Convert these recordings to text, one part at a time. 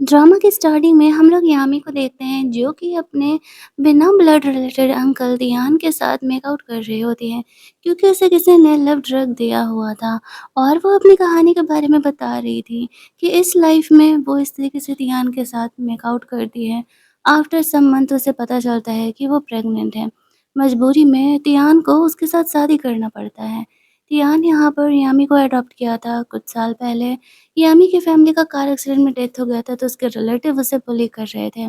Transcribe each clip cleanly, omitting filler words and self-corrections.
Drama की starting में हम लोग यामी को देखते हैं जो कि अपने बिना ब्लड रिलेटेड अंकल दियान के साथ मेकआउट कर रही होती है क्योंकि उसे किसी ने लव ड्रग दिया हुआ था। और वो अपनी कहानी के बारे में बता रही थी कि इस लाइफ में वो इस तरीके से दियान के साथ मेकआउट करती है। आफ्टर सम मंथ उसे पता चलता है कि वो प्रेग्नेंट है। मजबूरी में दियान को उसके साथ शादी करना पड़ता है। दियान यहाँ पर यामी को अडॉप्ट किया था कुछ साल पहले। यामी की फैमिली का कार एक्सीडेंट में डेथ हो गया था तो उसके रिलेटिव उसे बुली कर रहे थे।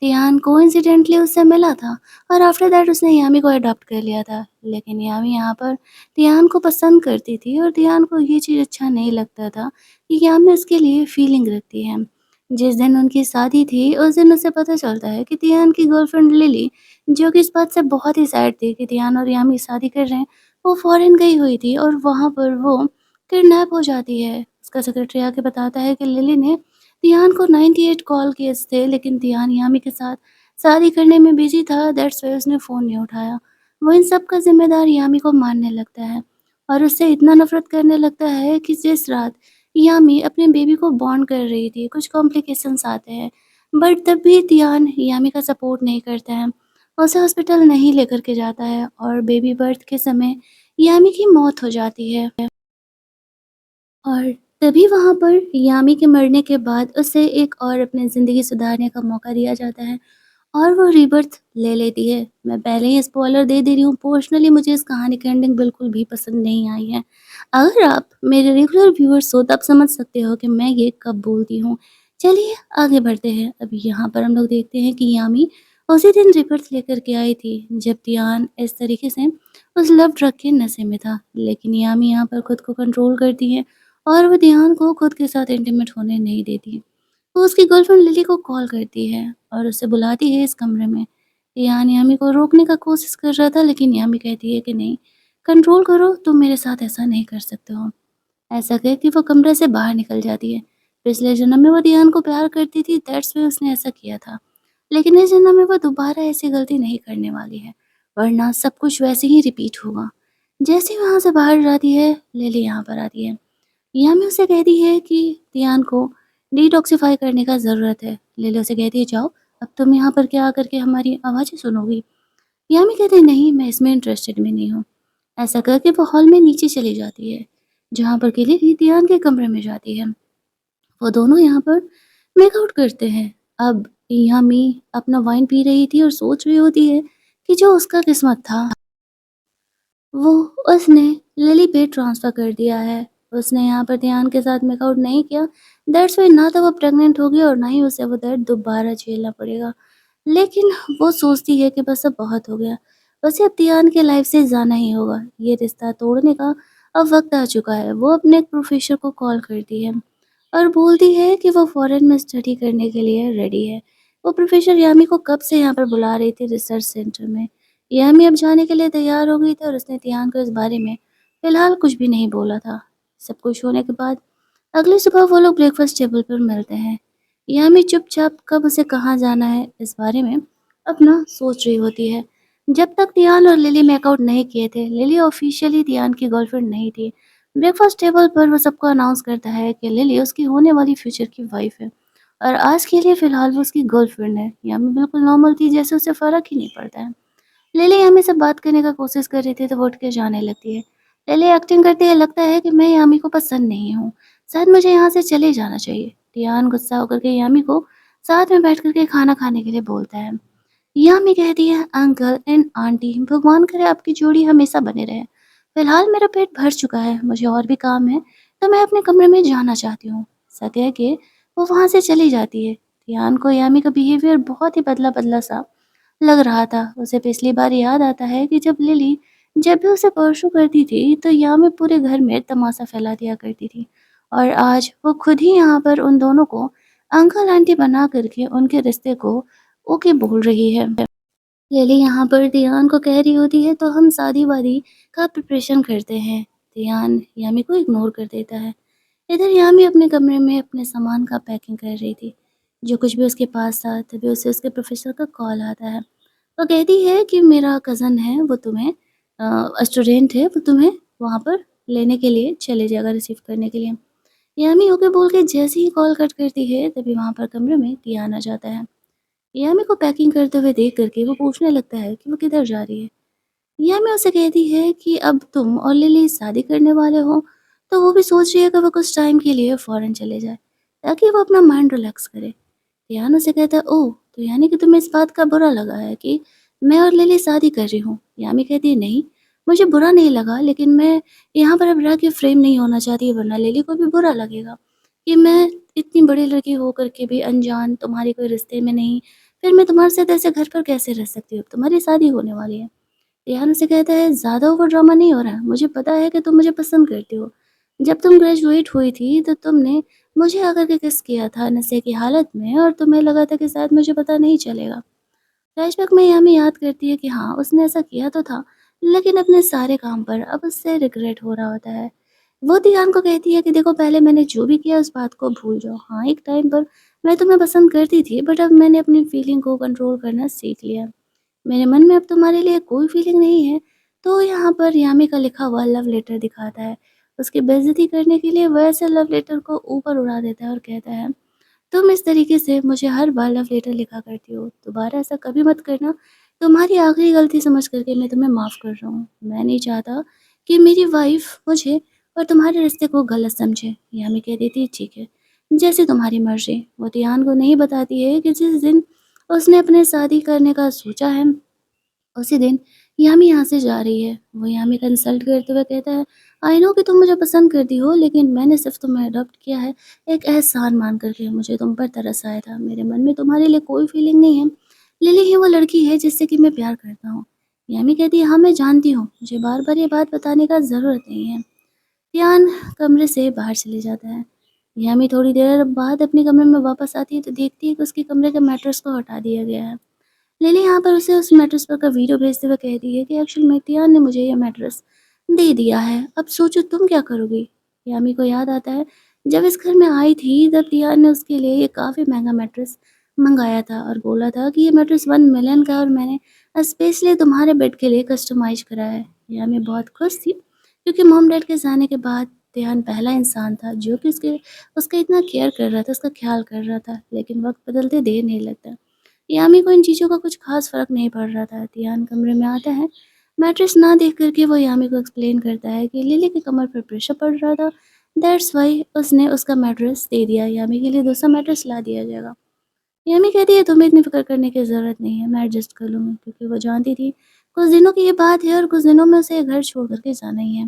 तियान कोइंसिडेंटली उससे मिला था और आफ्टर दैट उसने यामी को अडॉप्ट कर लिया था। लेकिन यामी यहाँ पर तियान को पसंद करती थी और तियान को ये चीज़ अच्छा नहीं लगता था कि यामी उसके लिए फीलिंग रखती है। जिस दिन उनकी शादी थी उस दिन उसे पता चलता है कि तियान की गर्लफ्रेंड लिली, जो कि इस बात से बहुत ही सैड थी कि तियान और यामी शादी कर रहे हैं, वो फॉरेन गई हुई थी और वहाँ पर वो किडनैप हो जाती है। उसका सेक्रेटरी आके बताता है कि लिली ने तियान को 98 कॉल किए थे लेकिन तियान यामी के साथ शादी करने में बिजी था, दैट्स व्हाई उसने फ़ोन नहीं उठाया। वो इन सब का ज़िम्मेदार यामी को मानने लगता है और उससे इतना नफ़रत करने लगता है कि जिस रात यामी अपने बेबी को बॉर्न कर रही थी, कुछ कॉम्प्लिकेशंस आते हैं, बट तब भी तियान यामी का सपोर्ट नहीं करता है। उसे हॉस्पिटल नहीं लेकर के जाता है और बेबी बर्थ के समय यामी की मौत हो जाती है। और तभी वहाँ पर यामी के मरने के बाद उसे एक और अपनी ज़िंदगी सुधारने का मौका दिया जाता है और वो रीबर्थ ले लेती है। मैं पहले ही स्पॉइलर दे दे रही हूँ, पर्सनली मुझे इस कहानी की एंडिंग बिल्कुल भी पसंद नहीं आई है। अगर आप मेरे रेगुलर व्यूअर्स हो तब समझ सकते हो कि मैं ये कब बोलती हूँ। चलिए आगे बढ़ते हैं। अब यहाँ पर हम लोग देखते हैं कि यामी उसी दिन रीबर्थ लेकर के आई थी जब तियान इस तरीके से उस लव ड्रग के नशे में था। लेकिन यामी यहाँ पर खुद को कंट्रोल करती है और वो ध्यान को खुद के साथ इंटीमेट होने नहीं देती। वो उसकी गर्लफ्रेंड लिली को कॉल करती है और उसे बुलाती है इस कमरे में। ध्यान यामी को रोकने का कोशिश कर रहा था लेकिन यामी कहती है कि नहीं, कंट्रोल करो, तुम मेरे साथ ऐसा नहीं कर सकते हो। ऐसा कह के वो कमरे से बाहर निकल जाती है। पिछले जन्म में वो ध्यान को प्यार करती थी, दैट्स व्हाई उसने ऐसा किया था। लेकिन इस जन्म में वो दोबारा ऐसी गलती नहीं करने वाली है, वरना सब कुछ वैसे ही रिपीट होगा। जैसे ही वहाँ से बाहर जाती है, लिली यहाँ पर आती है। यामी उसे कहती है कि तियान को डिटॉक्सिफाई करने का ज़रूरत है। लिली उसे कहती है जाओ, अब तुम यहाँ पर क्या आकर के हमारी आवाज़ें सुनोगी। यामी कहते हैं नहीं, मैं इसमें इंटरेस्टेड भी नहीं हूँ। ऐसा करके वो हॉल में नीचे चली जाती है जहाँ पर के लिली तियान के कमरे में जाती है। वो दोनों यहाँ पर मेकआउट करते हैं। अब यामी अपना वाइन पी रही थी और सोच रही होती है कि जो उसका किस्मत था वो उसने लिली पे ट्रांसफ़र कर दिया है। उसने यहाँ पर ध्यान के साथ मेकआउट नहीं किया, दैट्स व्हाई ना तो वो प्रेग्नेंट होगी और ना ही उसे वो दर्द दोबारा झेलना पड़ेगा। लेकिन वो सोचती है कि बस अब बहुत हो गया, उसे अब ध्यान के लाइफ से जाना ही होगा। ये रिश्ता तोड़ने का अब वक़्त आ चुका है। वो अपने एक प्रोफ़ेसर को कॉल करती है और बोलती है कि वो फ़ॉरेन में स्टडी करने के लिए रेडी है। वो प्रोफ़ेसर यामी को कब से यहाँ पर बुला रही थी रिसर्च सेंटर में। यामी अब जाने के लिए तैयार हो गई थी और उसने तियान को इस बारे में फ़िलहाल कुछ भी नहीं बोला था। सब कुछ होने के बाद अगली सुबह वो लोग ब्रेकफ़ास्ट टेबल पर मिलते हैं। यामी चुपचाप कब उसे कहाँ जाना है इस बारे में अपना सोच रही होती है। जब तक तियान और लिली मेकआउट नहीं किए थे, लिली ऑफ़िशियली तियान की गर्लफ्रेंड नहीं थी। ब्रेकफ़ास्ट टेबल पर वो सबको अनाउंस करता है कि लिली उसकी होने वाली फ्यूचर की वाइफ़ है और आज के लिए फ़िलहाल वो उसकी गर्लफ्रेंड है। यामी बिल्कुल नॉर्मल थी, जैसे उसे फ़र्क ही नहीं पड़ता है। लिली यामी से बात करने का कोशिश कर रही थी तो वो उठ के जाने लगती है। लिली एक्टिंग करती है, लगता है कि मैं यामी को पसंद नहीं हूँ, शायद मुझे यहाँ से चले जाना चाहिए। टियान गुस्सा होकर के यामी को साथ में बैठ कर के खाना खाने के लिए बोलता है। यामी कहती है अंकल एंड आंटी, भगवान करे आपकी जोड़ी हमेशा बने रहे। फिलहाल मेरा पेट भर चुका है, मुझे और भी काम है तो मैं अपने कमरे में जाना चाहती हूँ। ऐसा कह के वो वहाँ से चली जाती है। टियान को यामी का बिहेवियर बहुत ही बदला बदला सा लग रहा था। उसे पिछली बार याद आता है कि जब लिली जब भी उसे परसों करती थी तो यामी पूरे घर में तमाशा फैला दिया करती थी और आज वो खुद ही यहाँ पर उन दोनों को अंकल आंटी बना करके उनके रिश्ते को ओके बोल रही है। लिली यहाँ पर दियान को कह रही होती है तो हम शादी वादी का प्रिपरेशन करते हैं। दियान यामी को इग्नोर कर देता है। इधर यामी अपने कमरे में अपने सामान का पैकिंग कर रही थी, जो कुछ भी उसके पास था। तभी उसे उसके प्रोफेसर का कॉल आता है। वो कहती है कि मेरा कज़न है, वो तुम्हें स्टूडेंट है, वो तुम्हें वहाँ पर लेने के लिए चले जाएगा, रिसीव करने के लिए। यामी ओके बोल के जैसे ही कॉल कट करती है तभी वहाँ पर कमरे में कियान आ जाता है। यामी को पैकिंग करते हुए देख करके वो पूछने लगता है कि वो किधर जा रही है। यामी उसे कहती है कि अब तुम और लिली शादी करने वाले हो, तो वो भी सोच रही है कि वो कुछ टाइम के लिए फ़ॉरेन चले जाए, ताकि वो अपना माइंड रिलैक्स करे। रेहान उसे कहता है, ओह! तो यानी कि तुम्हें इस बात का बुरा लगा है कि मैं और लिली शादी कर रही हूँ। यामी कहती है, नहीं, मुझे बुरा नहीं लगा, लेकिन मैं यहाँ पर अब रह के फ्रेम नहीं होना चाहती, वरना लिली को भी बुरा लगेगा कि मैं इतनी बड़ी लड़की होकर के भी अनजान, तुम्हारे कोई रिश्ते में नहीं, फिर मैं तुम्हारे साथ ऐसे घर पर कैसे रह सकती हूँ? तुम्हारी शादी होने वाली है। रेहान उसे कहता है, ज़्यादा ओवर ड्रामा नहीं हो रहा है, मुझे पता है कि तुम मुझे पसंद करती हो। जब तुम ग्रेजुएट हुई थी तो तुमने मुझे आकर के किस किया था नशे की हालत में, और तुम्हें लगा था कि शायद मुझे पता नहीं चलेगा। फ्लैशबैक में यामी याद करती है कि हाँ, उसने ऐसा किया तो था, लेकिन अपने सारे काम पर अब उससे रिग्रेट हो रहा होता है। वो दियान को कहती है कि देखो, पहले मैंने जो भी किया उस बात को भूल जाओ। हाँ, एक टाइम पर मैं तुम्हें पसंद करती थी, बट अब मैंने अपनी फीलिंग को कंट्रोल करना सीख लिया। मेरे मन में अब तुम्हारे लिए कोई फीलिंग नहीं है। तो यहाँ पर यामी का लिखा हुआ लव लेटर दिखाता है। उसकी बेइज्जती करने के लिए वह ऐसे लव लेटर को ऊपर उड़ा देता है और कहता है, तुम इस तरीके से मुझे हर बार लव लेटर लिखा करती हो, दोबारा ऐसा कभी मत करना। तुम्हारी आखिरी गलती समझ करके मैं तुम्हें माफ़ कर रहा हूँ। मैं नहीं चाहता कि मेरी वाइफ मुझे और तुम्हारे रिश्ते को गलत समझे। यामी कह देती है, ठीक है, जैसे तुम्हारी मर्जी। वो तियान को नहीं बताती है कि जिस दिन उसने अपने शादी करने का सोचा है, उसी दिन यामी यहाँ से जा रही है। वो यामी का इंसल्ट करते हुए कहता है, आई नो कि तुम मुझे पसंद करती हो, लेकिन मैंने सिर्फ तुम्हें अडॉप्ट किया है एक एहसान मान करके। मुझे तुम पर तरस आया था, मेरे मन में तुम्हारे लिए कोई फीलिंग नहीं है। लिली ही वो लड़की है जिससे कि मैं प्यार करता हूँ। यामी कहती है, हाँ मैं जानती हूँ, मुझे बार बार ये बात बताने का ज़रूरत नहीं है। यान कमरे से बाहर चले जाता है। यामी थोड़ी देर बाद अपने कमरे में वापस आती है तो देखती है कि उसके कमरे के मैट्रेस को हटा दिया गया है। लिली यहाँ पर उसे उस मैट्रेस पर का वीडियो भेजते हुए कहती है कि एक्चुअल में तियान ने मुझे यह मैट्रेस दे दिया है, अब सोचो तुम क्या करोगी। यामी को याद आता है, जब इस घर में आई थी तब तियान ने उसके लिए ये काफ़ी महंगा मैट्रेस मंगाया था और बोला था कि ये मैट्रेस 1 मिलियन का है और मैंने स्पेशली तुम्हारे बेड के लिए कस्टमाइज करा है। यामी बहुत खुश थी क्योंकि मॉम डैड के जाने के बाद तियान पहला इंसान था जो कि उसके उसका इतना केयर कर रहा था, उसका ख्याल कर रहा था। लेकिन वक्त बदलते देर नहीं लगता। यामी को इन चीज़ों का कुछ ख़ास फ़र्क नहीं पड़ रहा था। तियान कमरे में आता है, मैट्रेस ना देख कर के वो यामी को एक्सप्लेन करता है कि लिली की कमर पर प्रेशर पड़ रहा था, दैट्स व्हाई उसने उसका मैट्रेस दे दिया। यामी के लिए दूसरा मैट्रेस ला दिया जाएगा। यामी कहती है, तुम्हें इतनी फ़िक्र करने की ज़रूरत नहीं है, मैं एडजस्ट कर लूँगी, क्योंकि वो जानती थी कुछ दिनों की ये बात है और कुछ दिनों में उसे ये घर छोड़ कर के जाना ही है।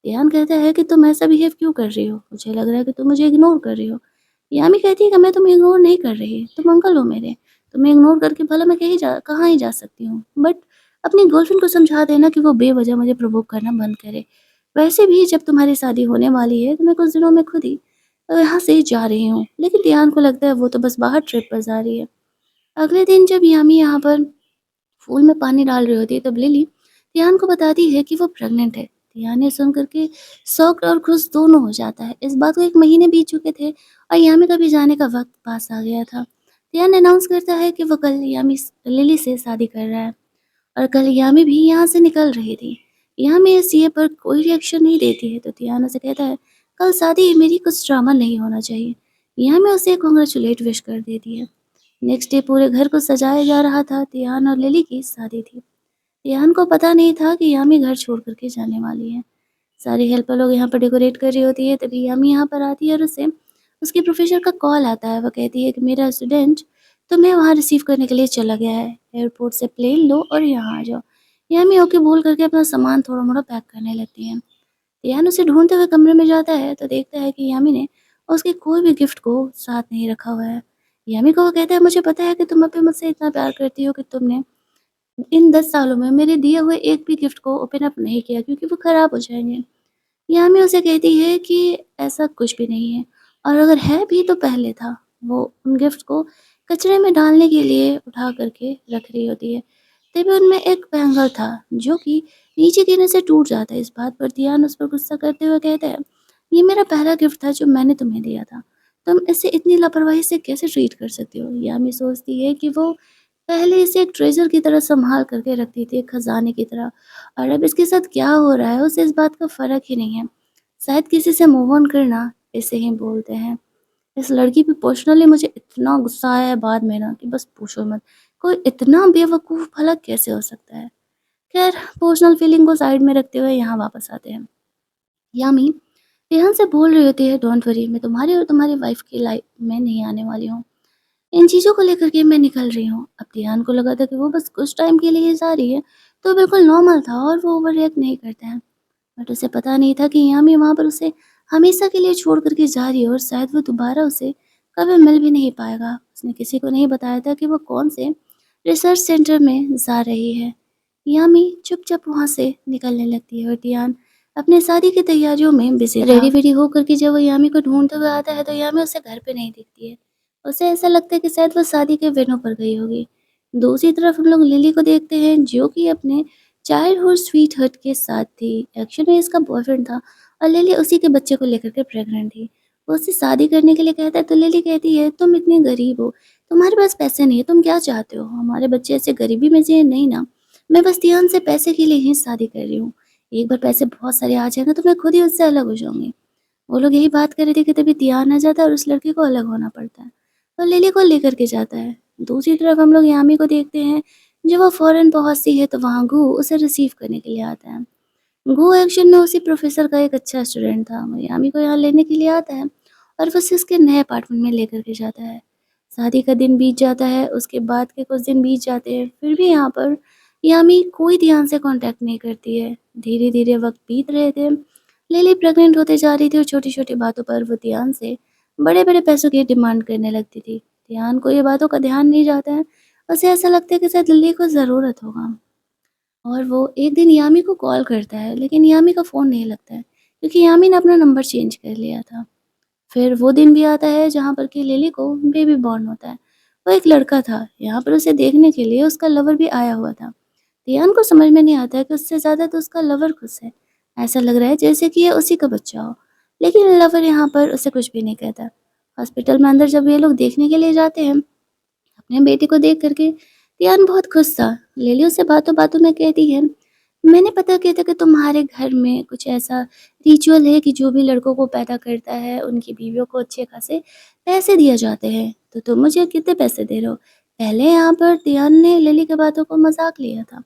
ध्यान कहता है कि तुम ऐसा बिहेव क्यों कर रही हो? मुझे लग रहा है कि तुम मुझे इग्नोर कर रही हो। यामी कहती है कि मैं तुम्हें इग्नोर नहीं कर रही, तुम अंकल हो मेरे। तुम्हें इग्नोर करके भला मैं कहाँ ही जा सकती हूँ। बट अपनी गर्लफ्रेंड को समझा देना कि वो बेवजह मुझे प्रोवोक करना बंद करे। वैसे भी जब तुम्हारी शादी होने वाली है तो मैं कुछ दिनों में खुद ही यहाँ से जा रही हूँ। लेकिन ध्यान को लगता है वो तो बस बाहर ट्रिप पर जा रही है। अगले दिन जब यामी यहाँ पर फूल में पानी डाल रही होती है तब लिली तियान को बताती है कि वो प्रेग्नेंट है। तियान ये सुन करके शॉक्ड और खुश दोनों हो जाता है। इस बात को 1 महीने बीत चुके थे और यामी का भी जाने का वक्त पास आ गया था। तियान अनाउंस करता है कि वो कल लिली से शादी कर रहा है और कल यामी भी यहाँ से निकल रही थी। यामी इस ये पर कोई रिएक्शन नहीं देती है तो तियान उसे कहता है, कल शादी है मेरी, कुछ ड्रामा नहीं होना चाहिए। यामी उसे कॉन्ग्रेचुलेट विश कर देती है। नेक्स्ट डे पूरे घर को सजाया जा रहा था। तियान और लिली की शादी थी। तियान को पता नहीं था कि यामी घर छोड़ कर के जाने वाली है। सारी हेल्पर लोग यहाँ पर डेकोरेट कर रही होती है, तभी यामी यहाँ पर आती है और उसे उसके प्रोफेसर का कॉल आता है। वो कहती है कि मेरा स्टूडेंट तुम्हें वहाँ रिसीव करने के लिए चला गया है, एयरपोर्ट से प्लेन लो और यहाँ आ जाओ। यामी ओके बोल करके अपना सामान थोड़ा मोड़ा पैक करने लगती है। तियान उसे ढूंढते हुए कमरे में जाता है तो देखता है कि यामी ने उसके कोई भी गिफ्ट को साथ नहीं रखा हुआ है। यामी को वो कहता है, मुझे पता है कि तुम अभी मुझसे इतना प्यार करती हो कि तुमने इन 10 सालों में मेरे दिए हुए एक भी गिफ्ट को ओपन अप नहीं किया, क्योंकि वो खराब हो जाएँगे। यामी उसे कहती है कि ऐसा कुछ भी नहीं है, और अगर है भी तो पहले था। वो उन गिफ्ट को कचरे में डालने के लिए उठा कर के रख रही होती है। तभी उनमें एक बैंगल था जो कि नीचे गिरने से टूट जाता है। इस बात पर तियान उस पर गुस्सा करते हुए कहता है, ये मेरा पहला गिफ्ट था जो मैंने तुम्हें दिया था। तुम इसे इतनी लापरवाही से कैसे ट्रीट कर सकती हो? यामी सोचती है कि वो पहले इसे एक ट्रेज़र की तरह सँभाल करके रखती थी, एक खज़ाने की तरह, और अब इसके साथ क्या हो रहा है उसे इस बात का फ़र्क ही नहीं है। शायद किसी से मूव ऑन करना ऐसे ही बोलते हैं। इस लड़की पे पर्सनली मुझे इतना गुस्सा आया है बाद में ना कि बस पूछो मत। कोई इतना बेवकूफ़ भला कैसे हो सकता है? खैर, पर्सनल फीलिंग को साइड में रखते हुए यहाँ वापस आते हैं। यामी रेहान से बोल रही होती है, डोंट वरी, मैं तुम्हारी और तुम्हारी वाइफ की लाइफ में नहीं आने वाली हूँ। इन चीज़ों को लेकर के मैं निकल रही हूँ। अब रेहान को लगा था कि वो बस कुछ टाइम के लिए जा रही है, तो बिल्कुल नॉर्मल था और वो ओवर रिएक्ट नहीं करते हैं। बट उसे पता नहीं था कि यामी वहाँ पर उसे हमेशा के लिए छोड़ कर के जा रही है और शायद वो दोबारा उसे कभी मिल भी नहीं पाएगा। उसने किसी को नहीं बताया था कि वो कौन से रिसर्च सेंटर में जा रही है। यामी चुपचाप वहाँ से निकलने लगती है और टियान अपने शादी की तैयारियों में बिजी था। रेडी वेडी होकर के जब वो यामी को ढूंढते हुए आता है तो यामी उसे घर पे नहीं दिखती है। उसे ऐसा लगता है कि शायद वो शादी के वेन्यू पर गई होगी। दूसरी तरफ हम लोग लिली को देखते हैं जो कि अपने चाइल्डहुड स्वीट हर्ट के साथ थी। एक्चुअली में इसका बॉयफ्रेंड था और लिली उसी के बच्चे को लेकर के प्रेग्नेंट थी। वो उससे शादी करने के लिए कहता है तो लिली कहती है, तुम इतनी गरीब हो, तुम्हारे पास पैसे नहीं है, तुम क्या चाहते हो? हमारे बच्चे ऐसे गरीबी में जिए नहीं ना। मैं बस ध्यान से पैसे के लिए ही शादी कर रही हूँ। एक बार पैसे बहुत सारे आ जाए ना तो मैं खुद ही उससे अलग हो जाऊंगी। वो लोग यही बात कर रहे थे कि तभी ध्यान आ जाता है और उस लड़की को अलग होना पड़ता है। तो लिली को लेकर के जाता है। दूसरी तरफ हम लोग यामी को देखते हैं। जब वो फॉरेन पहुंचती है तो वहाँ गू उसे रिसीव करने के लिए आता है। गो एक्शन में उसी प्रोफेसर का एक अच्छा स्टूडेंट था। वो यामी को यहाँ लेने के लिए आता है और वो उसे उसके नए अपार्टमेंट में लेकर के जाता है। शादी का दिन बीत जाता है, उसके बाद के कुछ दिन बीत जाते हैं, फिर भी यहाँ पर यामी कोई ध्यान से कांटेक्ट नहीं करती है। धीरे धीरे वक्त बीत रहे थे। लिली प्रेग्नेंट होते जा रही थी और छोटी छोटी बातों पर वो ध्यान से बड़े बड़े पैसों की डिमांड करने लगती थी। ध्यान को ये बातों का ध्यान नहीं जाता है। उसे ऐसा लगता है कि शायद लिली को ज़रूरत होगा और वो एक दिन यामी को कॉल करता है, लेकिन यामी का फ़ोन नहीं लगता है क्योंकि यामी ने अपना नंबर चेंज कर लिया था। फिर वो दिन भी आता है जहाँ पर कि लिली को बेबी बॉर्न होता है। वो एक लड़का था, यहाँ पर उसे देखने के लिए उसका लवर भी आया हुआ था। दियान को समझ में नहीं आता है कि उससे ज़्यादा तो उसका लवर खुश है। ऐसा लग रहा है जैसे कि ये उसी का बच्चा हो। लेकिन लवर यहाँ पर उसे कुछ भी नहीं कहता। हॉस्पिटल में अंदर जब ये लोग देखने के लिए जाते हैं अपने बेटे को देख करके, दियान बहुत खुश था। लिली उससे बातों बातों में कहती है, मैंने पता किया था कि तुम्हारे घर में कुछ ऐसा रिचुअल है कि जो भी लड़कों को पैदा करता है उनकी बीवियों को अच्छे खासे पैसे दिए जाते हैं, तो तुम मुझे कितने पैसे दे रहे हो? पहले यहाँ पर दियान ने लिली की बातों को मजाक लिया था,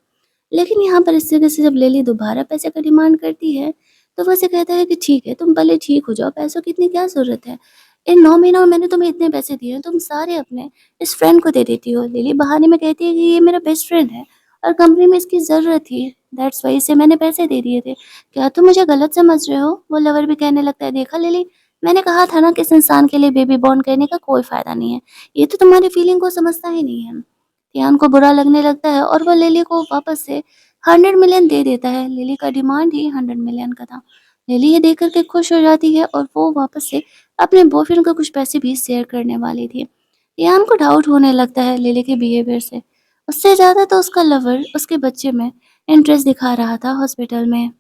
लेकिन यहाँ पर इस तरह से जब लिली दोबारा पैसे का डिमांड करती है, तो वो उसे कहता है कि ठीक है, तुम पहले ठीक हो जाओ, पैसों की इतनी क्या ज़रूरत है? इन 9 महीनों में मैंने तुम्हें इतने पैसे दिए हैं, तुम सारे अपने इस फ्रेंड को दे देती हो। लिली बहाने में कहती है कि ये मेरा बेस्ट फ्रेंड है और कंपनी में इसकी ज़रूरत थी, दैट्स वाई इसे मैंने पैसे दे दिए थे। क्या तुम मुझे गलत समझ रहे हो? वो लवर भी कहने लगता है, देखा लिली, मैंने कहा था ना कि इस इंसान के लिए बेबी बॉर्न करने का कोई फ़ायदा नहीं है। ये तो तुम्हारी फीलिंग को समझता ही नहीं है। टियान को बुरा लगने लगता है और वो लिली को वापस से 100 मिलियन दे देता है। लिली का डिमांड ही 100 मिलियन का था। लिली ये देख कर के खुश हो जाती है और वो वापस से अपने बॉयफ्रेंड को कुछ पैसे भी शेयर करने वाली थी। टियान को डाउट होने लगता है लिली के बिहेवियर से। उससे ज़्यादा तो उसका लवर उसके बच्चे में इंटरेस्ट दिखा रहा था हॉस्पिटल में।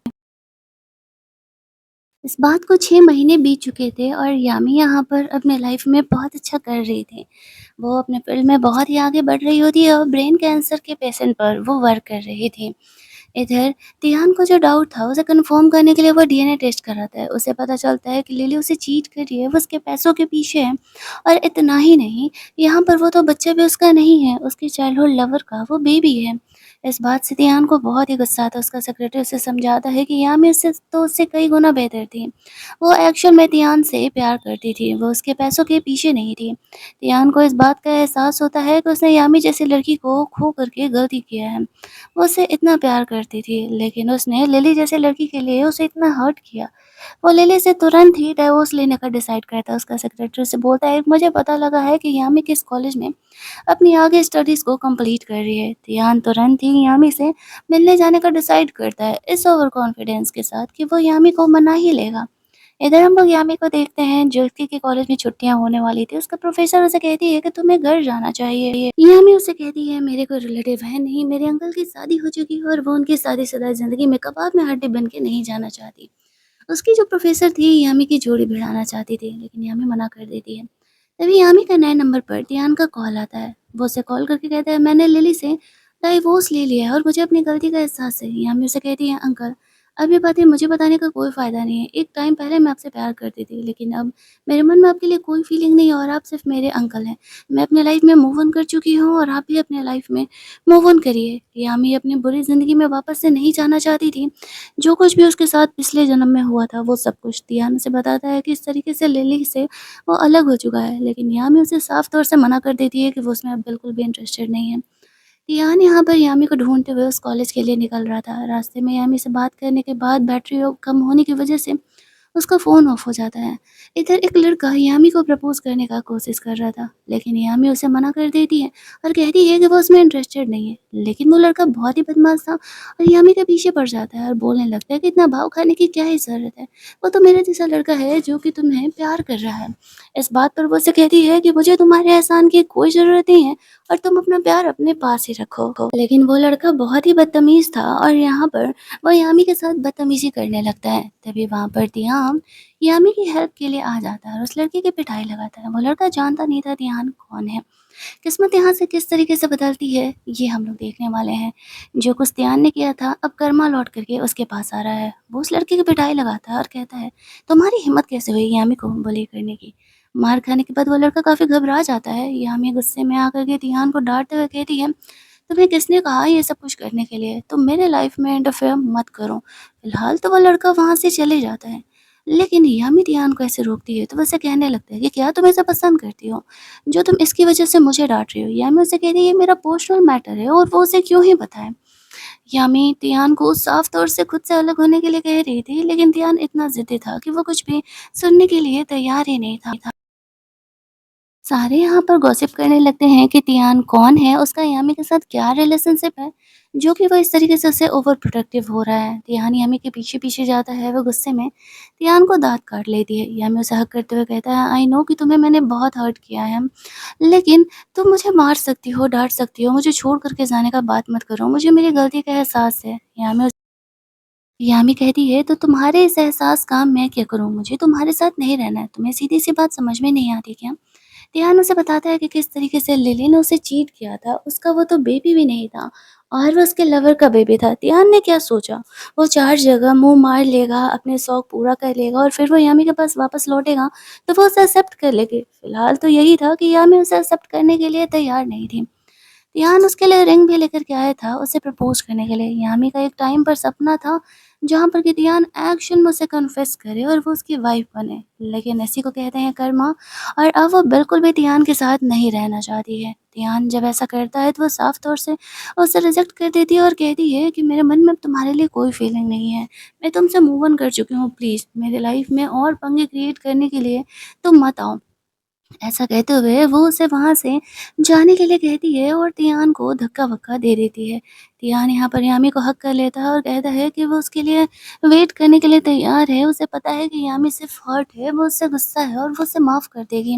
इस बात को 6 महीने बीत चुके थे और यामी यहाँ पर अपने लाइफ में बहुत अच्छा कर रही थी। वो अपने फील्ड में बहुत ही आगे बढ़ रही होती है और ब्रेन कैंसर के पेशेंट पर वो वर्क कर रही थी। इधर तिहान को जो डाउट था उसे कंफर्म करने के लिए वो डीएनए टेस्ट कराता है। उसे पता चलता है कि लिली उसे चीट कर रही है, वो उसके पैसों के पीछे है। और इतना ही नहीं, यहाँ पर वो तो बच्चा भी उसका नहीं है, उसके चाइल्डहुड लवर का वो बेबी है। इस बात से तिहान को बहुत ही गुस्सा आता है। उसका सेक्रेटरी उसे समझाता है कि यामी उससे कई गुना बेहतर थी। वो एक्चुअल में तिहान से प्यार करती थी, वो उसके पैसों के पीछे नहीं थी। तिहान को इस बात का एहसास होता है कि उसने यामी जैसी लड़की को खो करके गलती किया है। वो उससे इतना प्यार करती थी, लेकिन उसने लिली जैसी लड़की के लिए उसे इतना हर्ट किया। वो लिली से तुरंत ही डिवोर्स लेने का डिसाइड करता है। उसका सेक्रेटरी से बोलता है, मुझे पता लगा है कि यामी किस कॉलेज में अपनी आगे स्टडीज़ को कंप्लीट कर रही है। तियान तुरंत ही यामी से मिलने जाने का डिसाइड करता है, इस ओवर कॉन्फिडेंस के साथ कि वो यामी को मना ही लेगा। इधर हम लोग यामी को देखते हैं, ज्योति के कॉलेज में छुट्टियां होने वाली थी। उसका प्रोफेसर उसे कहती है कि तुम्हें घर जाना चाहिए। यामी उसे कहती है, मेरे कोई रिलेटिव है नहीं, मेरे अंकल की शादी हो चुकी है और वो उनकी शादीशुदा जिंदगी में कबाब में हड्डी बन के नहीं जाना चाहती। उसकी जो प्रोफेसर थी यामी की जोड़ी भिड़ाना चाहती थी, लेकिन यामी मना कर देती है। तभी यामी का नए नंबर पर टियान का कॉल आता है। वो उसे कॉल करके कहता है, मैंने लिली से डाइवोर्स ले लिया है और मुझे अपनी गलती का एहसास है। यामी उसे कहती है, अंकल अब ये बातें मुझे बताने का कोई फ़ायदा नहीं है। एक टाइम पहले मैं आपसे प्यार करती थी, लेकिन अब मेरे मन में आपके लिए कोई फ़ीलिंग नहीं है और आप सिर्फ़ मेरे अंकल हैं। मैं अपनी लाइफ़ में मूव ऑन कर चुकी हूँ और आप भी अपनी लाइफ़ में मूव ऑन करिए। यामी अपनी बुरी ज़िंदगी में वापस से नहीं जाना चाहती थी। जो कुछ भी उसके साथ पिछले जन्म में हुआ था, वो सब कुछ तियान उसे बताता है कि इस तरीके से लिली से वो अलग हो चुका है, लेकिन यामी उसे साफ़ तौर से मना कर देती है कि वो उसमें अब बिल्कुल भी इंटरेस्टेड नहीं है। तियान यहाँ पर यामी को ढूँढते हुए उस कॉलेज के लिए निकल रहा था। रास्ते में यामी से बात करने के बाद बैटरी कम होने की वजह से उसका फ़ोन ऑफ हो जाता है। इधर एक लड़का यामी को प्रपोज़ करने का कोशिश कर रहा था, लेकिन यामी उसे मना कर देती है और कहती है कि वो उसमें इंटरेस्टेड नहीं है। लेकिन वो लड़का बहुत ही बदमाश था और यामी के पीछे पड़ जाता है और बोलने लगता है कि इतना भाव खाने की क्या ही ज़रूरत है? वो तो मेरे जैसा लड़का है जो कि तुम्हें प्यार कर रहा है। इस बात पर वो उसे कहती है कि मुझे तुम्हारे एहसान की कोई ज़रूरत नहीं है और तुम अपना प्यार अपने पास ही रखो। लेकिन वो लड़का बहुत ही बदतमीज़ था और यहाँ पर वो यामी के साथ बदतमीज़ी करने लगता है। तभी वहाँ पर तियान यामी की हेल्प के लिए आ जाता है और उस लड़के की पिटाई लगाता है। वो लड़का जानता नहीं था तियान कौन है। किस्मत यहाँ से किस तरीके से बदलती है, ये हम लोग देखने वाले हैं। जो कुछ तियान ने किया था, अब कर्मा लौट करके उसके पास आ रहा है। वो उस लड़के की पिटाई लगाता है और कहता है, तुम्हारी हिम्मत कैसे हुई यामी को बुली करने की? मार खाने के बाद वो लड़का काफ़ी घबरा जाता है। यामी गुस्से में आकर के तियान को डाँटते हुए कहती है, तुम्हें किसने कहा ये सब कुछ करने के लिए? तुम मेरे लाइफ में इंटरफेयर मत करो। फिलहाल तो वो लड़का वहाँ से चले जाता है। लेकिन यामी तियान को ऐसे रोकती है तो वो उसे कहने लगता है कि क्या तुम इसे पसंद करती हो? जो तुम इसकी वज़ह से मुझे डाँट रही हो। यामी उसे कहती है ये मेरा पर्सनल मैटर है और वो उसे क्यों ही बताए। यामी तियान को साफ तौर से खुद से अलग होने के लिए कह रही थी, लेकिन तियान इतना ज़िद्दी था कि वो कुछ भी सुनने के लिए तैयार ही नहीं था। सारे यहाँ पर गॉसिप करने लगते हैं कि तियान कौन है, उसका यामी के साथ क्या रिलेशनशिप है, जो कि वो इस तरीके से उससे ओवर प्रोटेक्टिव हो रहा है। तियान यामी के पीछे-पीछे जाता है, वो गुस्से में तियान को दाँत काट लेती है। यामी उसे हग करते हुए कहता है, आई नो कि तुम्हें मैंने बहुत हर्ट किया है, लेकिन तुम मुझे मार सकती हो, डाँट सकती हो, मुझे छोड़ कर के जाने का बात मत करो, मुझे मेरी गलती का एहसास है। यामी कहती है, तो तुम्हारे इस एहसास का मैं क्या करूँ? मुझे तुम्हारे साथ नहीं रहना है। तुम्हें सीधी-सी बात समझ में नहीं आती क्या? तियान उसे बताता है कि किस तरीके से लिली ने उसे चीट किया था, उसका वो तो बेबी भी नहीं था और वो उसके लवर का बेबी था। तियान ने क्या सोचा, वो 4 जगह मुँह मार लेगा, अपने शौक पूरा कर लेगा और फिर वो यामी के पास वापस लौटेगा, तो वो उसे एक्सेप्ट कर लेगी। फिलहाल तो यही था कि यामी उसे एक्सेप्ट करने के लिए तैयार नहीं थी। तियान उसके लिए रिंग भी लेकर के आया था, उसे प्रपोज़ करने के लिए। यामी का एक टाइम पर सपना था, जहाँ पर कि तियान एक्शन में उसे कन्फेस करे और वो उसकी वाइफ़ बने। लेकिन इसी को कहते हैं कर्मा और अब वो बिल्कुल भी तियान के साथ नहीं रहना चाहती है। तियान जब ऐसा करता है तो वो साफ़ तौर से उसे रिजेक्ट कर देती है और कहती है कि मेरे मन में अब तुम्हारे लिए कोई फीलिंग नहीं है। मैं तुमसे मूव ऑन कर चुकी हूँ, प्लीज़ मेरे लाइफ़ में और पंगे क्रिएट करने के लिए तुम मत आओ। ऐसा कहते हुए वो उसे वहाँ से जाने के लिए कहती है और तियान को धक्का-वक्का दे देती है। तियान यहाँ पर यामी को हग कर लेता है और कहता है कि वो उसके लिए वेट करने के लिए तैयार है। उसे पता है कि यामी सिर्फ़ हर्ट है, वो उससे गुस्सा है और वो उसे माफ़ कर देगी।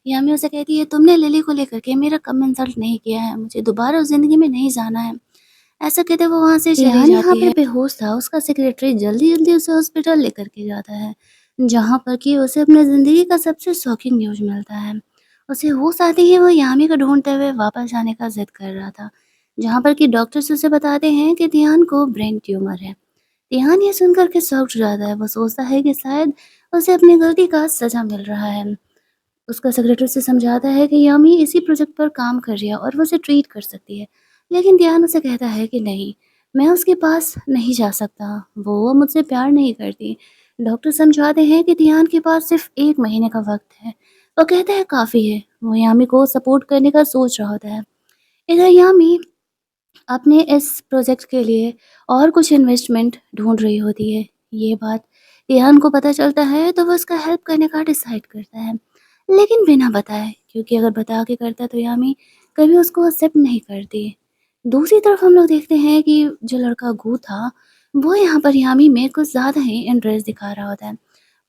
यामी उसे कहती है, तुमने लिली को लेकर के मेरा कम इंसल्ट नहीं किया है, मुझे दोबारा उस ज़िंदगी में नहीं जाना है। ऐसा कहते वो वहाँ से चली जाती है। यहाँ पर बेहोश था, उसका सेक्रेटरी जल्दी-जल्दी उसे हॉस्पिटल लेकर के जाता है, जहाँ पर कि उसे अपनी ज़िंदगी का सबसे शॉकिंग न्यूज़ मिलता है। उसे होश आते ही वो यामी को ढूँढते हुए वापस जाने का ज़िद कर रहा था, जहाँ पर कि डॉक्टर्स उसे बताते हैं कि तियान को ब्रेन ट्यूमर है। तियान ये सुनकर के शॉक्ड हो जाता है, वो सोचता है कि शायद उसे अपनी गलती का सज़ा मिल रहा है। उसका सेक्रेटरी उसे समझाता है कि यामी इसी प्रोजेक्ट पर काम कर रही है और वो उसे ट्रीट कर सकती है। लेकिन ध्यान उसे कहता है कि नहीं, मैं उसके पास नहीं जा सकता, वो मुझसे प्यार नहीं करती। डॉक्टर समझाते हैं कि ध्यान के पास सिर्फ 1 महीने का वक्त है। वो कहता है काफ़ी है, वो यामी को सपोर्ट करने का सोच रहा होता है। इधर यामी अपने इस प्रोजेक्ट के लिए और कुछ इन्वेस्टमेंट ढूँढ रही होती है। ये बात ध्यान को पता चलता है तो वो उसका हेल्प करने का डिसाइड करता है। लेकिन बिना बताए, क्योंकि अगर बता के करता तो यामी कभी उसको एक्सेप्ट नहीं करती। दूसरी तरफ हम लोग देखते हैं कि जो लड़का गू था, वो यहाँ पर यामी में कुछ ज़्यादा ही इंटरेस्ट दिखा रहा होता है।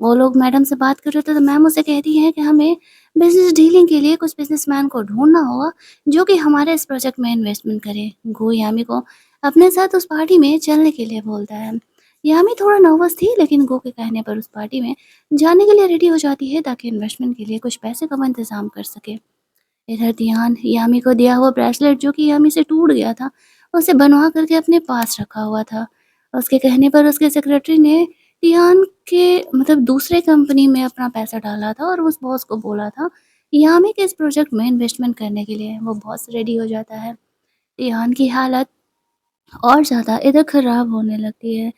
वो लोग मैडम से बात कर रहे थे तो मैम उसे कहती हैं कि हमें बिज़नेस डीलिंग के लिए कुछ बिज़नेसमैन को ढूँढना होगा, जो कि हमारे इस प्रोजेक्ट में इन्वेस्टमेंट करे। गू यामी को अपने साथ उस पार्टी में चलने के लिए बोलता है। यामी थोड़ा नर्वस थी, लेकिन गू के कहने पर उस पार्टी में जाने के लिए रेडी हो जाती है ताकि इन्वेस्टमेंट के लिए कुछ पैसे का वो इंतज़ाम कर सके। इधर ध्यान यामी को दिया हुआ ब्रेसलेट जो कि यामी से टूट गया था, उसे बनवा करके अपने पास रखा हुआ था। उसके कहने पर उसके सेक्रेटरी ने टियान के मतलब दूसरे कंपनी में अपना पैसा डाला था और उस बॉस को बोला था यामी के इस प्रोजेक्ट में इन्वेस्टमेंट करने के लिए। वो बॉस रेडी हो जाता है। टियान की हालत और ज़्यादा इधर खराब होने लगती है।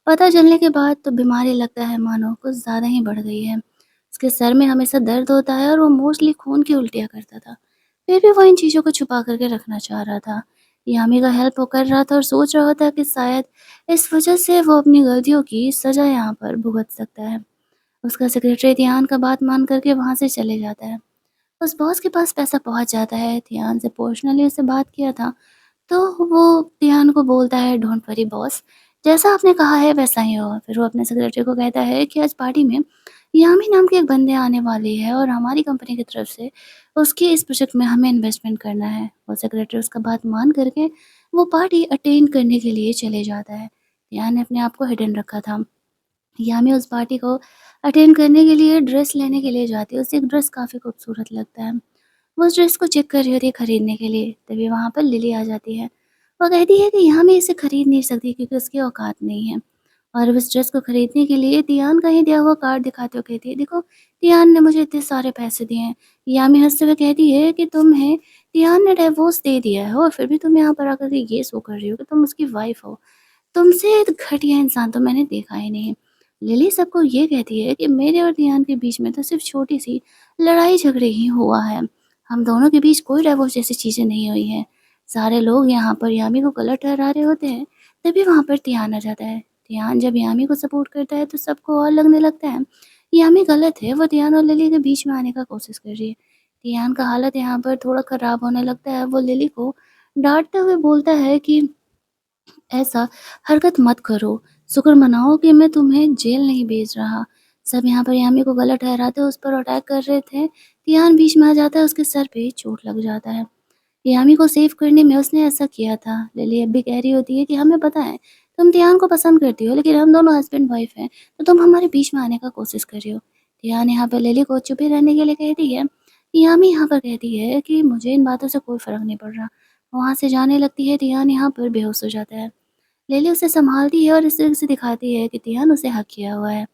पता चलने के बाद तो बीमारी लगता है मानो कुछ ज़्यादा ही बढ़ गई है। उसके सर में हमेशा दर्द होता है और वो मोस्टली खून की उल्टियाँ करता था। फिर भी वो इन चीज़ों को छुपा करके रखना चाह रहा था। यामी का हेल्प वो कर रहा था और सोच रहा था कि शायद इस वजह से वो अपनी गलतियों की सज़ा यहाँ पर भुगत सकता है। उसका सेक्रेटरी ध्यान का बात मान करके वहाँ से चले जाता है। उस बॉस के पास पैसा पहुँच जाता है। ध्यान से पर्सनली उससे बात किया था तो वो टियान को बोलता है डोंट वरी बॉस, जैसा आपने कहा है वैसा ही होगा। फिर वो अपने सेक्रेटरी को कहता है कि आज पार्टी में यामी नाम के एक बंदे आने वाले हैं और हमारी कंपनी की तरफ से उसके इस प्रोजेक्ट में हमें इन्वेस्टमेंट करना है। वो सेक्रेटरी उसका बात मान करके वो पार्टी अटेंड करने के लिए चले जाता है। टियान ने अपने आप को हिडन रखा था। यामी उस पार्टी को अटेंड करने के लिए ड्रेस लेने के लिए जाती है। उसे एक ड्रेस काफ़ी खूबसूरत लगता है। वो उस ड्रेस को चेक कर रही होती है खरीदने के लिए, तभी वहाँ पर लिली आ जाती है। वो कहती है कि यहाँ मैं इसे खरीद नहीं सकती क्योंकि उसकी औकात नहीं है। और उस ड्रेस को खरीदने के लिए तियान का ही दिया हुआ कार्ड दिखाते हुए कहती है, देखो तियान ने मुझे इतने सारे पैसे दिए हैं। यामी हंसते हुए कहती है कि तुम्हें तियान ने डिवोर्स दे दिया है और फिर भी तुम यहाँ पर आकर के ये शो कर रही हो कि तुम उसकी वाइफ हो। तुमसे घटिया इंसान तो मैंने देखा ही नहीं। लिली सबको ये कहती है कि मेरे और दियान के बीच में तो सिर्फ छोटी-सी लड़ाई झगड़े ही हुआ है। हम दोनों के बीच कोई डिवोर्स जैसी चीज़ें नहीं हुई हैं। सारे लोग यहाँ पर यामी को गलत ठहरा रहे होते हैं, तभी वहाँ पर तियान आ जाता है। तियान जब यामी को सपोर्ट करता है तो सबको और लगने लगता है यामी गलत है, वो तियान और लिली के बीच में आने का कोशिश कर रही है। तियान का हालत यहाँ पर थोड़ा खराब होने लगता है। वो लिली को डाँटते हुए बोलता है कि ऐसा हरकत मत करो। शुक्र मनाओ कि मैं तुम्हें जेल नहीं भेज रहा। सब यहाँ पर यामी को गलत ठहराते उस पर अटैक कर रहे थे। तियान बीच में आ जाता है, उसके सर पे चोट लग जाता है। यामी को सेव करने में उसने ऐसा किया था। लिली अब भी कह रही होती है कि हमें पता है तुम तियान को पसंद करती हो, लेकिन हम दोनों हस्बैंड वाइफ हैं, तो तुम हमारे बीच में आने का कोशिश कर रही हो। तियान यहाँ पर लिली को चुप ही रहने के लिए कहती है। यामी यहाँ पर कहती है कि मुझे इन बातों से कोई फ़र्क नहीं पड़ रहा। वहाँ से जाने लगती है। तियान यहाँ पर बेहोश हो जाता है। लिली उसे सँभालती है और इस तरह से दिखाती है कि तियान उसे हक किया हुआ है।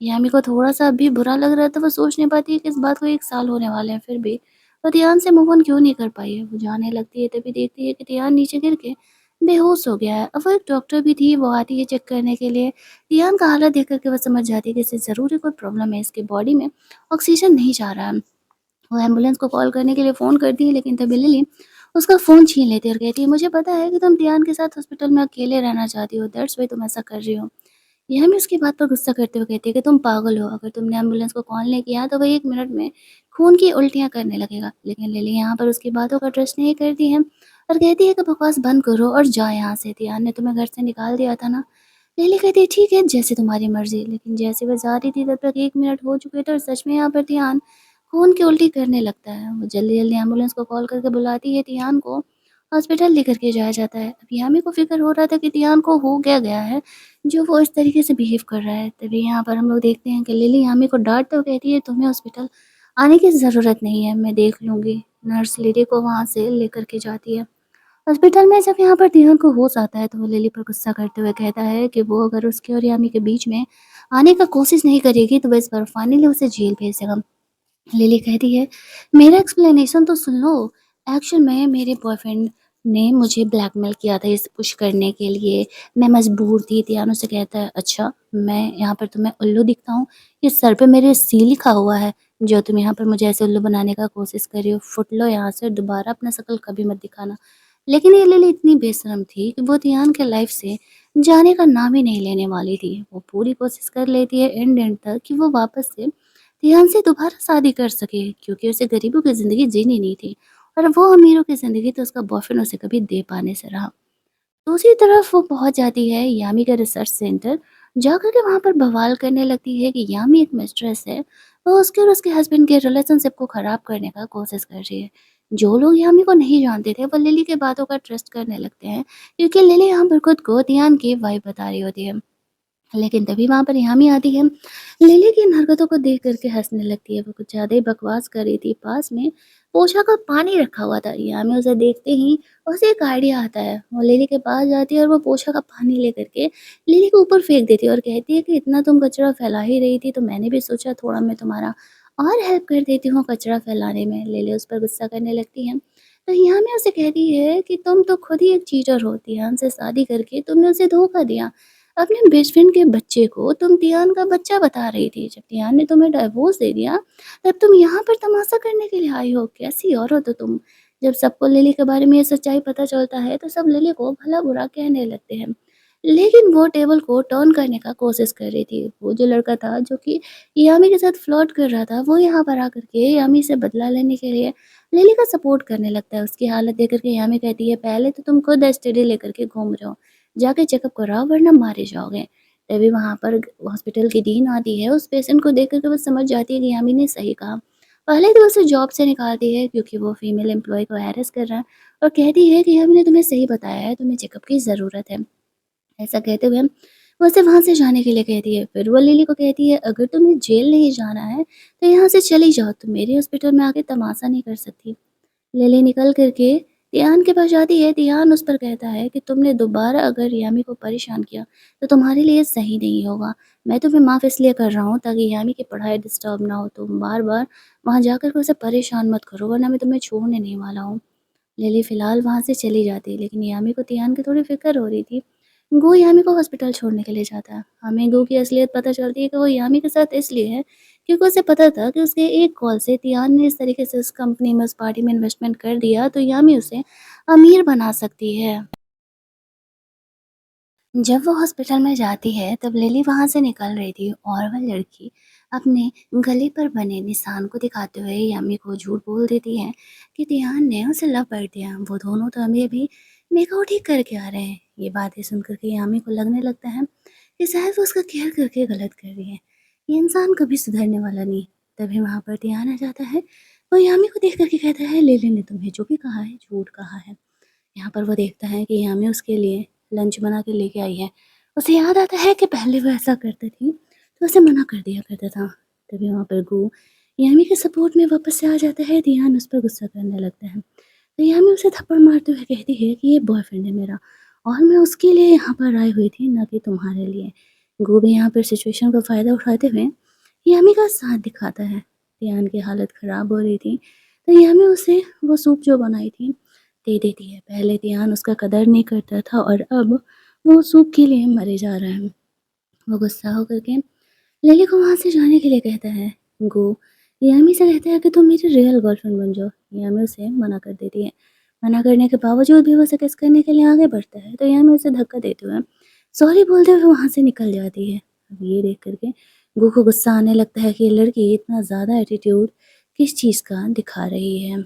यामी को थोड़ा-सा भी बुरा लग रहा था, वो सोच नहीं पाती है कि इस बात को 1 साल होने वाले हैं, फिर भी वो तियान से मूव ऑन क्यों नहीं कर पाई है। वो जाने लगती है तभी देखती है कि तियान नीचे गिर के बेहोश हो गया है। अब वो एक डॉक्टर भी थी, वो आती है चेक करने के लिए। तियान का हालत देख कर के वो समझ जाती है कि इसे ज़रूर ही कोई प्रॉब्लम है, इसके बॉडी में ऑक्सीजन नहीं जा रहा है। वो एम्बुलेंस को कॉल करने के लिए फ़ोन करती है, लेकिन तभी लिली उसका फ़ोन छीन लेती है और कहती है, मुझे पता है कि तुम तियान के साथ हॉस्पिटल में अकेले रहना चाहती हो, दैट्स व्हाई तुम ऐसा कर रही हो। यह हमें उसकी बात पर गुस्सा करते हुए कहती है कि तुम पागल हो, अगर तुमने एम्बुलेंस को कॉल नहीं किया तो वह 1 मिनट में खून की उल्टियाँ करने लगेगा। लेकिन लिली यहाँ पर उसकी बातों का ट्रस्ट नहीं करती है और कहती है कि बकवास बंद करो और जाओ यहाँ से, तियान ने तुम्हें घर से निकाल दिया था ना। लिली कहती है ठीक है जैसे तुम्हारी मर्ज़ी। लेकिन जैसे वह जा रही थी तब तक 1 मिनट हो चुके थे और सच में यहाँ पर तियान खून की उल्टी करने लगता है। वो जल्दी-जल्दी एम्बुलेंस को कॉल करके बुलाती है। तियान को हॉस्पिटल लेकर के जाया जाता है। अब यामी को फ़िक्र हो रहा था कि तियान को हो क्या गया है, जो वो इस तरीके से बिहेव कर रहा है। तभी यहाँ पर हम लोग देखते हैं कि लिली यामी को डाँटते हुए कहती है, तुम्हें हॉस्पिटल आने की ज़रूरत नहीं है, मैं देख लूँगी। नर्स लिली को वहाँ से लेकर के जाती है। हॉस्पिटल में जब यहाँ पर तियान को होश आता है तो वो लिली पर गुस्सा करते हुए कहता है कि वो अगर उसके और यामी के बीच में आने का कोशिश नहीं करेगी तो वो इस बार फाइनली उसे जेल भेज देगा। लिली कहती है, मेरा एक्सप्लेनेशन तो सुन लो। एक्चुअल में मेरे बॉयफ्रेंड ने मुझे ब्लैकमेल किया था इसे पुश करने के लिए। मैं मजबूर थी। तियान उससे कहता है, अच्छा मैं यहाँ पर तुम्हें उल्लू दिखता हूँ? ये सर पे मेरे सी लिखा हुआ है, जो तुम यहाँ पर मुझे ऐसे उल्लू बनाने का कोशिश कर रही हो। फुट लो यहाँ से, दोबारा अपना शक्ल कभी मत दिखाना। लेकिन ये लिली इतनी बेशर्म थी कि वो तियान के लाइफ से जाने का नाम ही नहीं लेने वाली थी। वो पूरी कोशिश कर लेती है एंड एंड तक कि वो वापस से तियान से दोबारा शादी कर सके, क्योंकि उसे गरीबों की ज़िंदगी जीनी नहीं थी और वो अमीरों की ज़िंदगी तो उसका बॉयफ्रेंड उसे कभी दे पाने से रहा। दूसरी तरफ वो पहुंच जाती है यामी का रिसर्च सेंटर। जाकर के वहाँ पर बवाल करने लगती है कि यामी एक मिस्ट्रेस है। वो उसके और उसके हस्बैंड के रिलेशनशिप को ख़राब करने का कोशिश कर रही है। जो लोग यामी को नहीं जानते थे वो लिली के बातों का ट्रस्ट करने लगते हैं, क्योंकि लिली यहाँ पर खुद को तियान की वाइफ बता रही होती है। लेकिन तभी वहाँ पर यामी आती है। लिली की इन हरकतों को देख कर के हँसने लगती है, वो कुछ ज़्यादा ही बकवास कर रही थी। पास में पोछा का पानी रखा हुआ था, यामी उसे देखते ही उसे एक आइडिया आता है। वो लिली के पास जाती है और वो पोछा का पानी लेकर के लिली के ऊपर फेंक देती है और कहती है कि इतना तुम कचरा फैला ही रही थी, तो मैंने भी सोचा थोड़ा मैं तुम्हारा और हेल्प कर देती हूँ कचरा फैलाने में। लिली उस पर गुस्सा करने लगती है। तो यामी उसे कहती है कि तुम तो खुद ही एक चीटर होती है, हमसे शादी करके तुमने उसे धोखा दिया। अपने बेस्ट फ्रेंड के बच्चे को तुम तियान का बच्चा बता रही थी। जब तियान ने तुम्हें डाइवोर्स दे दिया, तब तुम यहाँ पर तमाशा करने के लिए आई हो। कैसी औरत हो तुम? जब सबको लिली के बारे में ये सच्चाई पता चलता है, तो सब लिली को भला-बुरा कहने लगते हैं। लेकिन वो टेबल को टर्न करने का कोशिश कर रही थी। वो जो लड़का था, जो कि यामी के साथ फ्लर्ट कर रहा था, वो यहाँ पर आकर के यामी से बदला लेने के लिए लिली का सपोर्ट करने लगता है। उसकी हालत देख कर के यामी कहती है, "पहले तो तुम खुद एसटीडी लेकर के घूम रहे हो। जाके चेकअप कराओ वरना मारे जाओगे।" तभी वहाँ पर हॉस्पिटल की डीन आती है, उस पेशेंट को देख कर के वो समझ जाती है कि यामी ने सही कहा। पहले तो उसे जॉब से निकालती है क्योंकि वो फीमेल एम्प्लॉयी को हैरेस कर रहा है और कहती है कि यामी ने तुम्हें सही बताया है, तुम्हें चेकअप की ज़रूरत है। ऐसा कहते हुए वो उसे वहाँ से जाने के लिए कहती है। फिर वो लिली को कहती है, "अगर तुम्हें जेल नहीं जाना है, तो यहाँ से चली जाओ, तुम मेरे हॉस्पिटल में आके तमाशा नहीं कर सकती।" लिली निकल कर के तियान के पास जाती है। तियान उस पर कहता है कि तुमने दोबारा अगर यामी को परेशान किया, तो तुम्हारे लिए सही नहीं होगा। मैं तुम्हें माफ़ इसलिए कर रहा हूँ ताकि यामी की पढ़ाई डिस्टर्ब ना हो। तुम बार-बार वहाँ जाकर के उसे परेशान मत करो वरना मैं तुम्हें छोड़ने नहीं वाला हूँ। लिली फ़िलहाल वहाँ से चली जाती है, लेकिन यामी को तियान की थोड़ी फ़िक्र हो रही थी। गो यामी को हॉस्पिटल छोड़ने के लिए जाता है। हमें गो की असलियत पता चलती है कि वो यामी के साथ इसलिए है क्योंकि उसे पता था कि उसके एक कॉल से तियान ने इस तरीके से उस कंपनी में, उस पार्टी में इन्वेस्टमेंट कर दिया, तो यामी उसे अमीर बना सकती है। जब वो हॉस्पिटल में जाती है, तब लिली वहाँ से निकल रही थी और वह लड़की अपने गले पर बने निशान को दिखाते हुए यामी को झूठ बोल देती है कि तियान ने उसे लव कर दिया। वो दोनों तो अभी मेकआउट ही करके आ रहे हैं। ये बातें सुनकर के यामी को लगने लगता है कि शायद वो उसका केयर करके गलत कर रही है। ये इंसान कभी सुधरने वाला नहीं। तभी वहाँ पर तियान आ जाता है। वो यामी को देख करके कहता है, लिली ने तुम्हें जो भी कहा है झूठ कहा है। यहाँ पर वो देखता है कि यामी उसके लिए लंच बना के लेके आई है। उसे याद आता है कि पहले वो ऐसा करती थी, तो उसे मना कर दिया करता था। तभी वहाँ पर गू यामी के सपोर्ट में वापस से आ जाता है। ध्यान उस पर गुस्सा करने लगता है। तो यामी उसे थप्पड़ मारते हुए कहती है कि ये बॉयफ्रेंड है मेरा और मैं उसके लिए यहाँ पर आई हुई थी, ना कि तुम्हारे लिए। गू भी यहाँ पर सिचुएशन का फ़ायदा उठाते हुए यामी का साथ दिखाता है। ध्यान की हालत ख़राब हो रही थी, तो यामी उसे वो सूप जो बनाई थी दे देती है। पहले ध्यान उसका कदर नहीं करता था और अब वो सूप के लिए मरे जा रहा है। वो गुस्सा होकर के लिली को वहाँ से जाने के लिए कहता है। गो यामी से कहता है कि तुम मेरी रियल गर्लफ्रेंड बन जाओ। यामी उसे मना कर देती है। मना करने के बावजूद भी वो उसे किस करने के लिए आगे बढ़ता है, तो यामी उसे धक्का देते हुए सॉरी बोलते हुए वहाँ से निकल जाती है। अब ये देख कर के गो को गुस्सा आने लगता है कि ये लड़की इतना ज़्यादा एटीट्यूड किस चीज़ का दिखा रही है।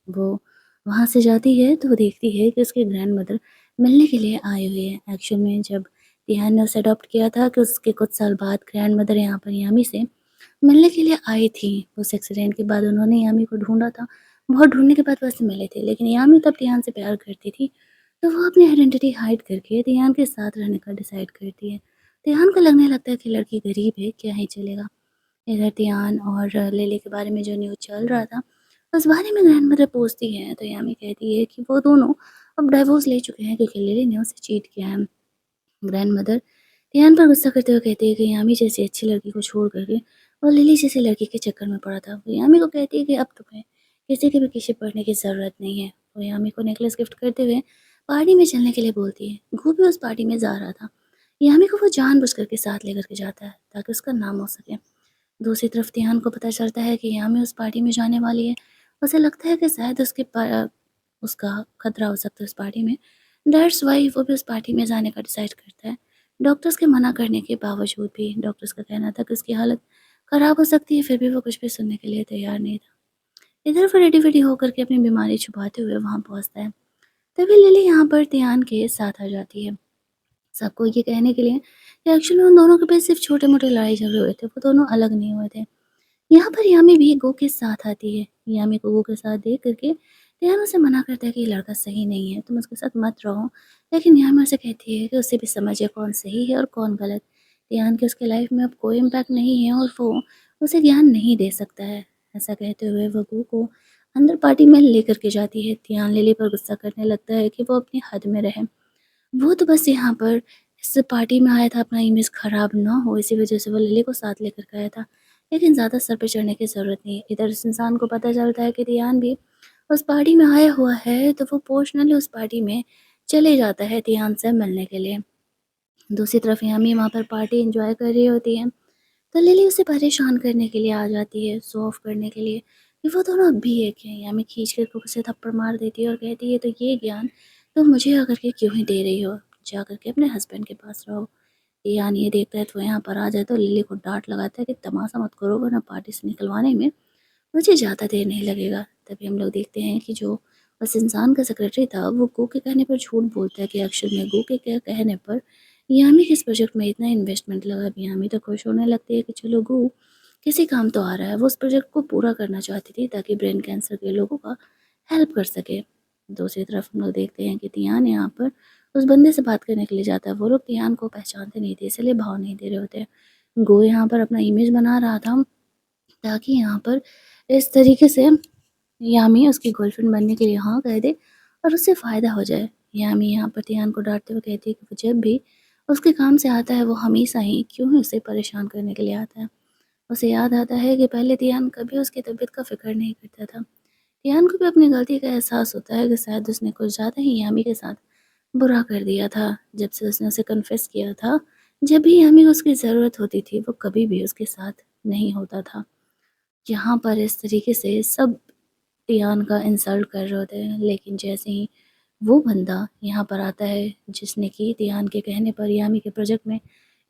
वो वहाँ से जाती है तो वो देखती है कि उसकी ग्रैंडमदर मिलने के लिए आई हुई है। एक्चुअल में जब तिहान ने उसे अडॉप्ट किया था कि उसके कुछ साल बाद ग्रैंडमदर यहाँ पर यामी से मिलने के लिए आई थी। उस एक्सीडेंट के बाद उन्होंने यामी को ढूँढा था। बहुत ढूँढने के बाद वैसे मिले थे, लेकिन यामी तब तिहान से प्यार करती थी, तो वो अपनी आइडेंटिटी हाइड करके तिहान के साथ रहने का डिसाइड करती है। तिहान को लगने लगता है कि लड़की गरीब है, क्या ही चलेगा। इधर तियान और लिली के बारे में जो न्यूज़ चल रहा था, उस बारे में ग्रैंडमदर पूछती है, तो यामी कहती है कि वो दोनों अब डिवोर्स ले चुके हैं क्योंकि लिली ने उसे चीट किया है। ग्रैंडमदर तियान पर गुस्सा करते हुए कहती है कि यामी जैसी अच्छी लड़की को छोड़ कर के और लिली जैसी लड़की के चक्कर में पड़ा था। वो यामी को कहती है कि अब तुम्हें किसी के भी पीछे पड़ने की ज़रूरत नहीं है। वो यामी को नेकलेस गिफ्ट करते हुए पार्टी में चलने के लिए बोलती है। गू भी उस पार्टी में जा रहा था। यामी को वो जानबूझ करके साथ लेकर के जाता है ताकि उसका नाम हो सके। दूसरी तरफ तिहान को पता चलता है कि यामी उस पार्टी में जाने वाली है। उसे लगता है कि शायद उसका खतरा हो सकता है उस पार्टी में। दैट्स व्हाई वो भी उस पार्टी में जाने का डिसाइड करता है। डॉक्टर्स के मना करने के बावजूद भी डॉक्टर्स का कहना था कि उसकी हालत ख़राब हो सकती है, फिर भी वो कुछ भी सुनने के लिए तैयार नहीं था। इधर वो रेडी-वेडी होकर के अपनी बीमारी छुपाते हुए वहाँ पहुँचता है। तभी लिली यहाँ पर तियान के साथ आ जाती है। सबको ये कहने के लिए कि एक्चुअली उन दोनों के बीच सिर्फ़ छोटे-मोटे लड़ाई झगड़े हुए थे, वो दोनों अलग नहीं हुए थे। यहाँ पर यामी भी गो के साथ आती है। यामी को गो के साथ देख करके तियान उसे मना करता है कि ये लड़का सही नहीं है, तुम उसके साथ मत रहो। लेकिन यामी उसे कहती है कि उसे भी समझ है कौन सही है और कौन गलत। ध्यान के उसके लाइफ में अब कोई इम्पैक्ट नहीं है और वो उसे ज्ञान नहीं दे सकता है। ऐसा कहते हुए वो गू को अंदर पार्टी में लेकर के जाती है। ध्यान लिली पर गुस्सा करने लगता है कि वो अपनी हद में रहे। वो तो बस यहाँ पर इस पार्टी में आया था अपना इमेज खराब ना हो, इसी वजह से वो लिली को साथ लेकर के आया था। लेकिन ज़्यादा सर पे चढ़ने की ज़रूरत नहीं है। इधर इस इंसान को पता चलता है कि ध्यान भी उस पार्टी में आया हुआ है, तो वो पर्सनली उस पार्टी में चले जाता है ध्यान से मिलने के लिए। दूसरी तरफ यामी वहाँ पर पार्टी एंजॉय कर रही होती है, तो लिली उसे परेशान करने के लिए आ जाती है, शो ऑफ करने के लिए कि वो दोनों अब भी एक हैं। यामी खींच कर उसे थप्पड़ मार देती है और कहती है, तो ये ज्ञान तुम मुझे आकर के क्यों ही दे रही हो? जा कर के अपने हस्बैंड के पास रहो। ईयान ये देखता है तो वो यहाँ पर आ जाए तो लिली को डांट लगाता है कि तमाशा मत करो, वरना पार्टी से निकलवाने में मुझे ज़्यादा देर नहीं लगेगा। तभी हम लोग देखते हैं कि जो उस इंसान का सेक्रेटरी था वो गू के कहने पर झूठ बोलता है कि एक्चुअल में गू के कहने पर यामी किस प्रोजेक्ट में इतना इन्वेस्टमेंट लगा। अब यामी तो खुश होने लगती है कि चलो गू किसी काम तो आ रहा है। वो उस प्रोजेक्ट को पूरा करना चाहती थी ताकि ब्रेन कैंसर के लोगों का हेल्प कर सके। दूसरी तरफ हम लोग देखते हैं कि तियान यहाँ पर उस बंदे से बात करने के लिए जाता है। वो लोग तियान को पहचानते नहीं थे, इसलिए भाव नहीं दे रहे होते। गो यहाँ पर अपना इमेज बना रहा था ताकि यहाँ पर इस तरीके से यामी उसकी गर्लफ्रेंड बनने के लिए हाँ कह दे और उससे फ़ायदा हो जाए। यामी यहाँ पर तियान को डांटते हुए कहती है कि वो जब भी उसके काम से आता है वो हमेशा ही क्यों ही उसे परेशान करने के लिए आता है। उसे याद आता है कि पहले तियान कभी उसकी तबीयत का फिक्र नहीं करता था। तियान को भी अपनी गलती का एहसास होता है कि शायद उसने कुछ ज़्यादा ही यामी के साथ बुरा कर दिया था। जब से उसने उसे कन्फेस किया था, जब भी यामी को उसकी ज़रूरत होती थी वो कभी भी उसके साथ नहीं होता था। यहाँ पर इस तरीके से सब टियान का इंसल्ट कर रहे होते हैं, लेकिन जैसे ही वो बंदा यहाँ पर आता है जिसने कि टियान के कहने पर यामी के प्रोजेक्ट में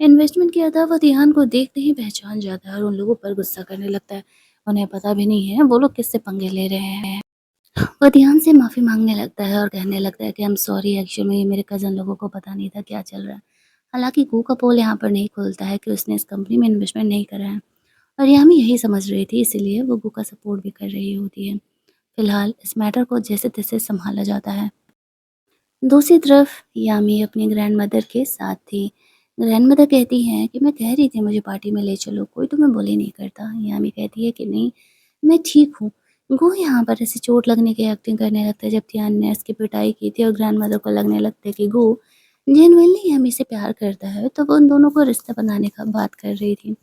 इन्वेस्टमेंट किया था, वो टियान को देखते ही पहचान जाता है और उन लोगों पर गुस्सा करने लगता है। उन्हें पता भी नहीं है वो लोग किससे पंगे ले रहे हैं। वो ध्यान से माफ़ी मांगने लगता है और कहने लगता है कि आई एम सॉरी, एक्चुअली में ये मेरे कज़न लोगों को पता नहीं था क्या चल रहा है। हालाँकि कू का पोल यहाँ पर नहीं खुलता है कि उसने इस कंपनी में इन्वेस्टमेंट नहीं करा है और यामी यही समझ रही थी, इसीलिए वो कू का सपोर्ट भी कर रही होती है। फिलहाल इस मैटर को जैसे-तैसे सँभाला जाता है। दूसरी तरफ यामी अपनी ग्रैंडमदर के साथ थी। ग्रैंडमदर कहती हैं कि मैं कह रही थी मुझे पार्टी में ले चलो, कोई तुम्हें बुली नहीं करता। यामी कहती है कि नहीं, मैं ठीक हूँ। वो यहाँ पर ऐसे चोट लगने की एक्टिंग करने लगता है, जब ध्यान ने इसकी पिटाई की थी और ग्रैंडमदर को लगने लगता है कि वो जेनुइनली यामी से प्यार करता है, तो वो उन दोनों को रिश्ता बनाने का बात कर रही थी।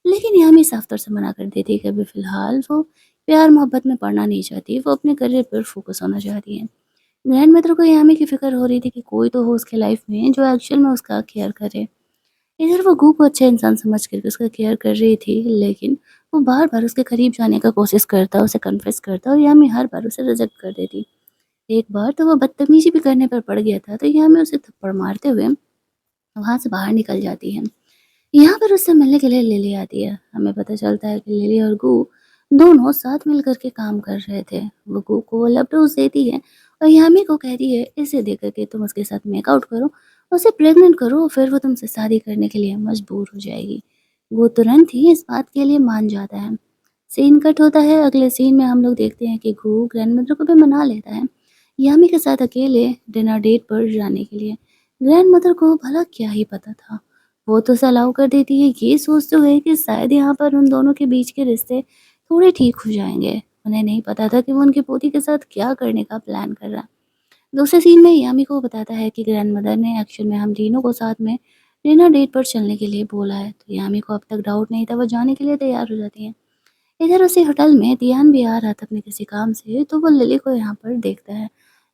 लेकिन यामी साफ तौर से मना कर देती है कि अभी फ़िलहाल वो प्यार मोहब्बत में पड़ना नहीं चाहती, वो अपने करियर पर फ़ोकस होना चाहती है। ग्रैंडमदर को यामी की फ़िक्र हो रही थी कि कोई तो हो उसके लाइफ में जो एक्चुअल में उसका केयर करे। इधर वो गू को अच्छा इंसान समझ कर के उसका केयर कर रही थी, लेकिन वो बार-बार उसके करीब जाने का कोशिश करता, उसे कन्फेस करता और यामी हर बार उसे रिजेक्ट कर देती। एक बार तो वो बदतमीज़ी भी करने पर पड़ गया था, तो यामी उसे थप्पड़ मारते हुए वहाँ से बाहर निकल जाती है। यहाँ पर उससे मिलने के लिए लिली आती है। हमें पता चलता है कि लिली और गू दोनों साथ मिल कर के काम कर रहे थे। वो गू को लव डोज़ देती है और यामी को कहती है इसे दे कर के तुम उसके साथ मेकआउट करो, उसे प्रेग्नेंट करो, फिर वो तुमसे शादी करने के लिए मजबूर हो जाएगी। वो तुरंत ही इस बात के लिए मान जाता है। सीन कट होता है, अगले सीन में हम लोग देखते हैं कि गू ग्रैंडमदर को भी मना लेता है यामी के साथ अकेले डिनर डेट पर जाने के लिए। ग्रैंडमदर को भला क्या ही पता था, वो तो उसे अलाउ कर देती है ये सोचते हुए कि शायद यहाँ पर उन दोनों के बीच के रिश्ते थोड़े ठीक हो जाएंगे। उन्हें नहीं पता था कि वो उनकी पोती के साथ क्या करने का प्लान कर रहा है। दूसरे सीन में यामी को बताता है कि ग्रैंडमदर ने एक्चुअल में हम तीनों को साथ में डिनर डेट पर चलने के लिए बोला है, तो यामी को अब तक डाउट नहीं था, वो जाने के लिए तैयार हो जाती है। इधर उसी होटल में दियान भी आ रहा था अपने किसी काम से, तो वो लिली को यहाँ पर देखता है।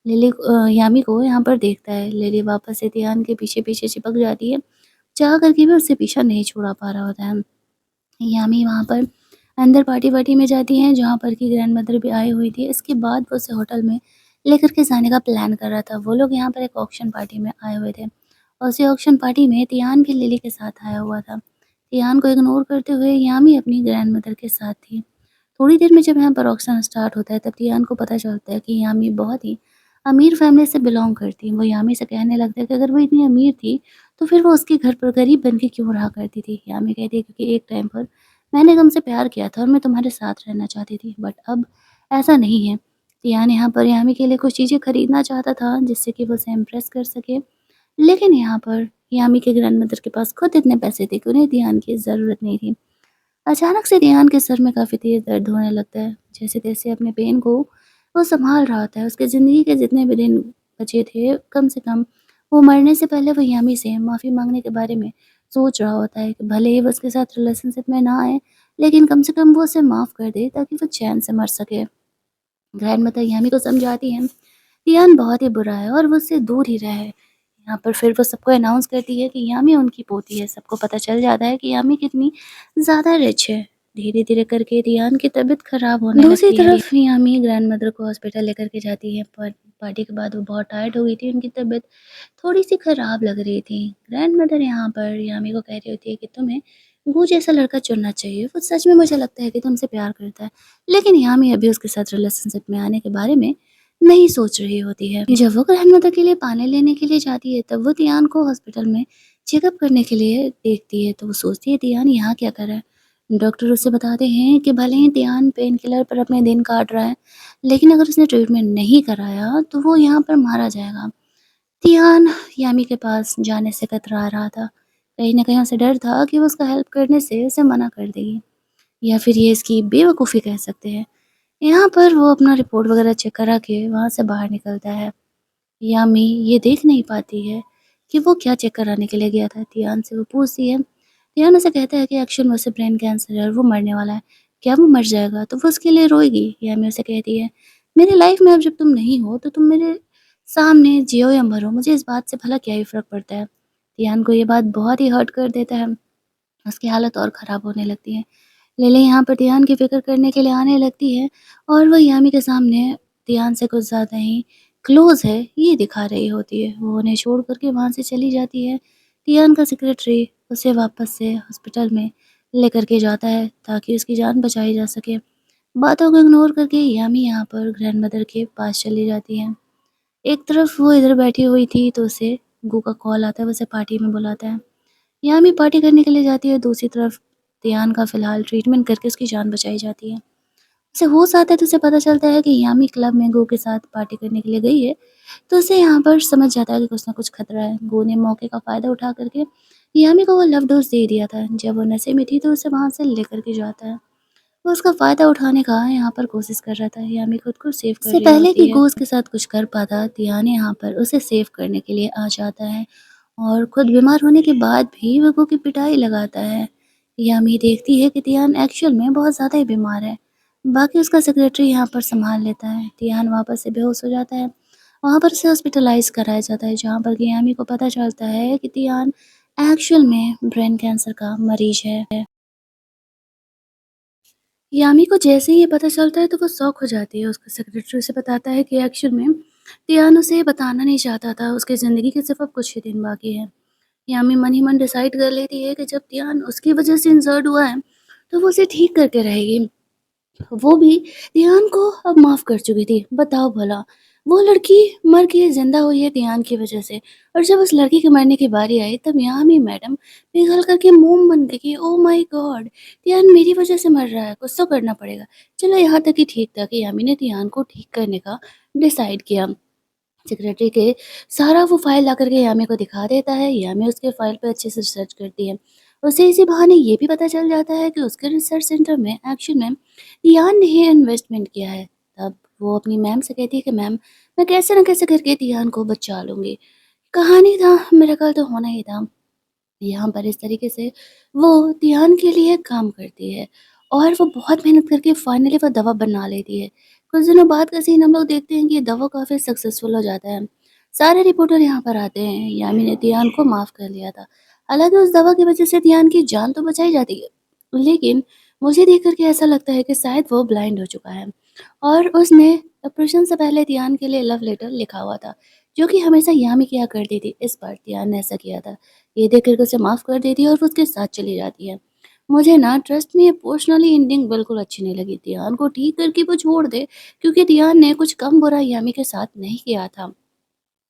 यामी को यहाँ पर देखता है। लिली वापस से दियान के पीछे-पीछे चिपक जाती है। चाह करके भी उससे पीछा नहीं छुड़ा पा रहा होता है। यामी वहाँ पर अंदर पार्टी-वार्टी में जाती हैं जहाँ पर कि ग्रैंडमदर भी आई हुई थी। इसके बाद वो उसे होटल में लेकर के जाने का प्लान कर रहा था। वो लोग यहाँ पर एक ऑक्शन पार्टी में आए हुए थे और उसी ऑक्शन पार्टी में तियान भी लिली के साथ आया हुआ था। तियान को इग्नोर करते हुए यामी अपनी ग्रैंडमदर के साथ थी। थोड़ी देर में जब यहाँ पर ऑक्शन स्टार्ट होता है तब तियान को पता चलता है कि यामी बहुत ही अमीर फैमिली से बिलोंग करती है। वो यामी से कहने लगता है कि अगर वो इतनी अमीर थी तो फिर वो उसके घर पर गरीब बन के क्यों रहा करती थी। यामी कहती है क्योंकि एक टाइम पर मैंने तुमसे प्यार किया था और मैं तुम्हारे साथ रहना चाहती थी, बट अब ऐसा नहीं है। तियान यहाँ पर यामी के लिए कुछ चीज़ें खरीदना चाहता था जिससे कि वो उसे इम्प्रेस कर सके, लेकिन यहाँ पर यामी के ग्रैंडमदर के पास खुद इतने पैसे थे कि उन्हें ध्यान की ज़रूरत नहीं थी। अचानक से ध्यान के सर में काफ़ी तेज़ दर्द होने लगता है, जैसे-तैसे अपने पेन को वो सँभाल रहा होता है। उसकी ज़िंदगी के जितने भी दिन बचे थे, कम से कम वो मरने से पहले वो यामी से माफ़ी माँगने के बारे में सोच रहा होता है कि भले ही वो उसके साथ रिलेशनशिप में ना आए, लेकिन कम से कम वो उसे माफ़ कर दे ताकि वो चैन से मर सके। ग्रैंडमदर यामी को समझाती हैं, "तियान बहुत ही बुरा है और वो उससे दूर ही रहे।" यहाँ पर फिर वो सबको अनाउंस करती है कि यामी उनकी पोती है। सबको पता चल जाता है कि यामी कितनी ज़्यादा रिच है। धीरे-धीरे करके तियान की तबीयत खराब होने दूसरी लगती है। दूसरी तरफ यामी ग्रैंडमदर को हॉस्पिटल लेकर के जाती है। पर पार्टी के बाद वो बहुत टायर्ड हो गई थी, उनकी तबीयत थोड़ी-सी खराब लग रही थी। ग्रैंडमदर यहाँ पर यामी को कह रही होती है कि तुम्हें वो जैसा लड़का चुनना चाहिए, वो सच में मुझे लगता है कि तुमसे प्यार करता है। लेकिन यामी अभी उसके साथ रिलेशनशिप में आने के बारे में नहीं सोच रही होती है। जब वो ग्रैंडमदर के लिए पानी लेने के लिए जाती है, तब वो तियान को हॉस्पिटल में चेकअप करने के लिए देखती है। तो वो सोचती है तियान यहाँ क्या कर रहा है? डॉक्टर उसे बताते हैं कि भले ही तियान पेन किलर पर अपने दिन काट रहा है, लेकिन अगर उसने ट्रीटमेंट नहीं कराया तो वो यहाँ पर मारा जाएगा। तियान यामी के पास जाने से कतरा रहा था। कहीं न कहीं उसे डर था कि वो उसका हेल्प करने से उसे मना कर देगी, या फिर ये इसकी बेवकूफ़ी कह सकते हैं। यहाँ पर वो अपना रिपोर्ट वगैरह चेक करा के वहाँ से बाहर निकलता है। यामी ये देख नहीं पाती है कि वो क्या चेक कराने के लिए गया था। तियान से वो पूछती है। तियान उसे कहता है कि एक्चुअल में उसे ब्रेन कैंसर है और वो मरने वाला है। क्या वो मर जाएगा? तो वो उसके लिए रोएगी। यामी उसे कहती है, मेरी लाइफ में अब जब तुम नहीं हो तो तुम मेरे सामने जियो या मरो, मुझे इस बात से भला क्या ही फ़र्क पड़ता है। तियान को ये बात बहुत ही हर्ट कर देता है। उसकी हालत और ख़राब होने लगती है। लिली यहाँ पर तियान की फ़िक्र करने के लिए आने लगती है और वो यामी के सामने तियान से कुछ ज़्यादा ही क्लोज़ है, ये दिखा रही होती है। वो उन्हें छोड़ कर के वहाँ से चली जाती है। तियान का सेक्रेटरी उसे वापस से हॉस्पिटल में लेकर के जाता है ताकि उसकी जान बचाई जा सके। बातों को इग्नोर करके यामी यहाँ पर ग्रैंडमदर के पास चली जाती है। एक तरफ वो इधर बैठी हुई थी तो उसे गू का कॉल आता है, वो उसे पार्टी में बुलाता है। यामी पार्टी करने के लिए जाती है, दूसरी तरफ तियान का फ़िलहाल ट्रीटमेंट करके उसकी जान बचाई जाती है। उसे होश आता है तो उसे पता चलता है कि यामी क्लब में गो के साथ पार्टी करने के लिए गई है, तो उसे यहाँ पर समझ जाता है कि कुछ ना कुछ खतरा है। गो ने मौके का फ़ायदा उठा करके यामी को वो लव डोज़ दे दिया था। जब वो नशे में थी तो उसे वहाँ से लेकर के जाता है। वो उसका फ़ायदा उठाने का यहाँ पर कोशिश कर रहा था। यामी खुद को सेव कर इससे रही पहले कि गो उसके साथ कुछ कर पाता, तियान यहाँ पर उसे सेव करने के लिए आ जाता है और खुद बीमार होने के बाद भी वो गो की पिटाई लगाता है। यामी देखती है कि तियान एक्चुअल में बहुत ज़्यादा ही बीमार है। बाकी उसका सेक्रेटरी यहाँ पर सँभाल लेता है। तियान वापस से बेहोश हो जाता है। वहाँ पर उसे हॉस्पिटलाइज़ कराया जाता है, जहाँ पर कि यामी को पता चलता है कि तियान एक्चुअल में ब्रेन कैंसर का मरीज़ है। यामी को जैसे ही ये पता चलता है तो वो शॉक हो जाती है। उसका सेक्रेटरी उसे बताता है कि एक्चुअल में तियान उसे बताना नहीं चाहता था, उसकी ज़िंदगी के सिर्फ़ अब कुछ ही दिन बाकी हैं। यामी मन ही मन डिसाइड कर लेती है कि जब तियान उसकी वजह से इंजर्ड हुआ है, तो वो उसे ठीक करके रहेगी। वो भी तियान को अब माफ़ कर चुकी थी। बताओ भला, वो लड़की मर के ज़िंदा हुई है तियान की वजह से, और जब उस लड़की के मरने की बारी आई तब यामी मैडम पिघल कर के मोम बन गई। Oh my God! तियान मेरी वजह से मर रहा है, कुछ तो करना पड़ेगा। चलो यहाँ तक ही ठीक था कि यामी ने तियान को ठीक करने का डिसाइड किया। सेक्रेटरी के सारा वो फ़ाइल ला कर के यामी को दिखा देता है। यामी उसके फ़ाइल पे अच्छे से रिसर्च करती है। उसे इसी बहाने ये भी पता चल जाता है कि उसके रिसर्च सेंटर में एक्चुअल में तियान ने ही इन्वेस्टमेंट किया है। तब वो अपनी मैम से कहती है कि मैम, मैं कैसे न कैसे करके तियान को बचा लूँगी। कहानी था, मिरेकल तो होना ही था। यहाँ पर इस तरीके से वो ध्यान के लिए काम करती है और वो बहुत मेहनत करके फाइनली वो दवा बना लेती है। कुछ दिनों बाद का सीन हम लोग देखते हैं कि ये दवा काफ़ी सक्सेसफुल हो जाता है। सारे रिपोर्टर यहाँ पर आते हैं। यामी ने तियान को माफ़ कर लिया था। हालाँकि उस दवा की वज़ह से तियान की जान तो बचाई जाती है, लेकिन मुझे देख कर के ऐसा लगता है कि शायद वो ब्लाइंड हो चुका है और उसने ऑपरेशन से पहले तियान के लिए लव लेटर लिखा हुआ था, जो कि हमेशा यामी किया करती थी। इस बार तियान ने ऐसा किया था। ये देख कर के उसे माफ़ कर देती है और वो उसके साथ चली जाती है। मुझे ना ट्रस्ट में ये पर्सनली एंडिंग बिल्कुल अच्छी नहीं लगी। तियान को ठीक करके वो छोड़ दे, क्योंकि तियान ने कुछ कम बुरा यामी के साथ नहीं किया था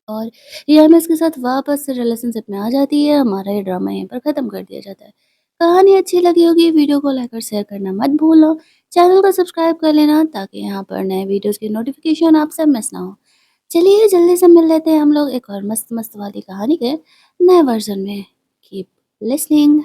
और यामी उसके साथ वापस से रिलेशनशिप में आ जाती है। हमारा ये ड्रामा यहीं पर ख़त्म कर दिया जाता है। कहानी अच्छी लगी होगी, वीडियो को लाइक और शेयर करना मत भूलो। चैनल को सब्सक्राइब कर लेना ताकि यहाँ पर नए वीडियोज़ की नोटिफ़िकेशन आपसे मिस ना हो। चलिए जल्दी से मिल लेते हैं हम लोग एक और मस्त-मस्त वाली कहानी के नए वर्ज़न में। Keep listening.